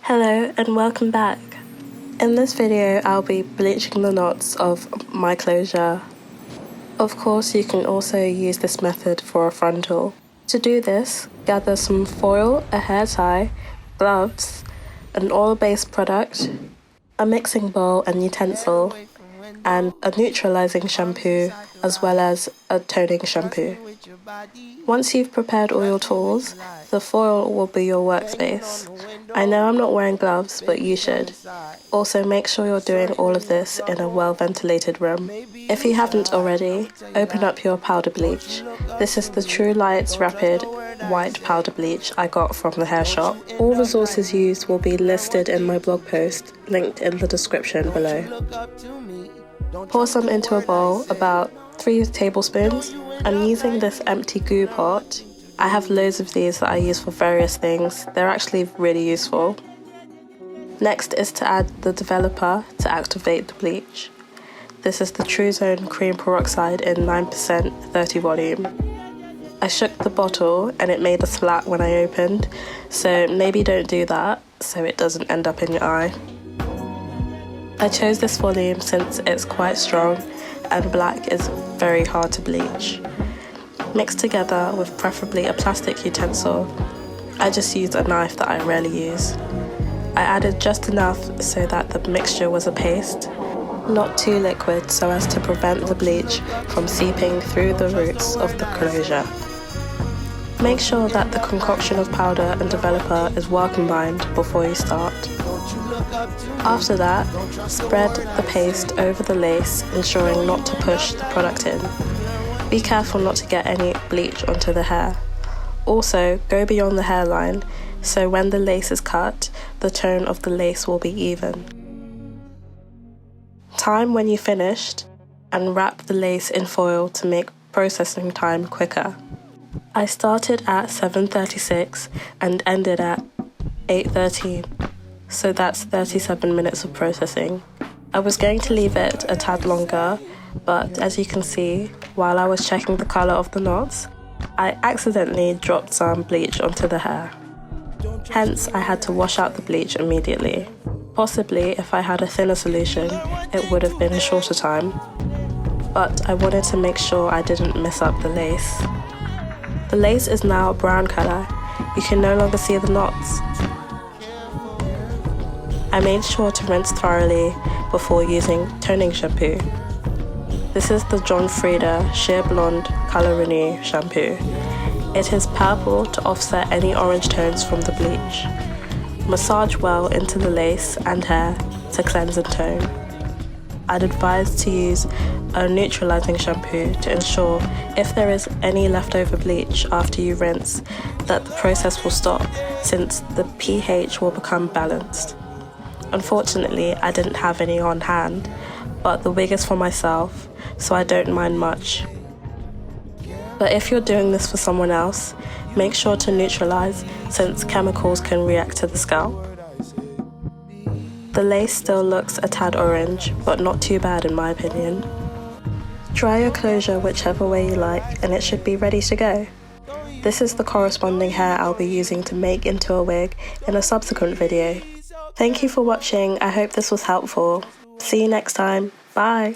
Hello and welcome back. In this video I'll be bleaching the knots of my closure. Of course you can also use this method for a frontal. To do this, gather some foil, a hair tie, gloves, an oil-based product, a mixing bowl and utensil, and a neutralizing shampoo as well as a toning shampoo. Once you've prepared all your tools, the foil will be your workspace. I know I'm not wearing gloves, but you should. Also, make sure you're doing all of this in a well-ventilated room. If you haven't already, open up your powder bleach. This is the True Lights Rapid White Powder Bleach I got from the hair shop. All resources used will be listed in my blog post, linked in the description below. Pour some into a bowl, about 3 tablespoons. I'm using this empty goo pot. I have loads of these that I use for various things. They're actually really useful. Next is to add the developer to activate the bleach. This is the True Zone Cream Peroxide in 9% 30 volume. I shook the bottle and it made a splat when I opened, so maybe don't do that so it doesn't end up in your eye. I chose this volume since it's quite strong and black is very hard to bleach. Mix together with preferably a plastic utensil. I just used a knife that I rarely use. I added just enough so that the mixture was a paste, not too liquid so as to prevent the bleach from seeping through the roots of the closure. Make sure that the concoction of powder and developer is well combined before you start. After that, spread the paste over the lace, ensuring not to push the product in. Be careful not to get any bleach onto the hair. Also, go beyond the hairline, so when the lace is cut, the tone of the lace will be even. Time when you finished, and wrap the lace in foil to make processing time quicker. I started at 7:36 and ended at 8:13, so that's 37 minutes of processing. I was going to leave it a tad longer, but as you can see, while I was checking the colour of the knots, I accidentally dropped some bleach onto the hair. Hence, I had to wash out the bleach immediately. Possibly, if I had a thinner solution, it would have been a shorter time. But I wanted to make sure I didn't mess up the lace. The lace is now a brown colour. You can no longer see the knots. I made sure to rinse thoroughly before using toning shampoo. This is the John Frieda Sheer Blonde Colour Renew shampoo. It is purple to offset any orange tones from the bleach. Massage well into the lace and hair to cleanse and tone. I'd advise to use a neutralizing shampoo to ensure if there is any leftover bleach after you rinse that the process will stop, since the pH will become balanced. Unfortunately, I didn't have any on hand, but the wig is for myself, so I don't mind much. But if you're doing this for someone else, make sure to neutralize, since chemicals can react to the scalp. The lace still looks a tad orange, but not too bad in my opinion. Dry your closure whichever way you like, and it should be ready to go. This is the corresponding hair I'll be using to make into a wig in a subsequent video. Thank you for watching, I hope this was helpful. See you next time, bye!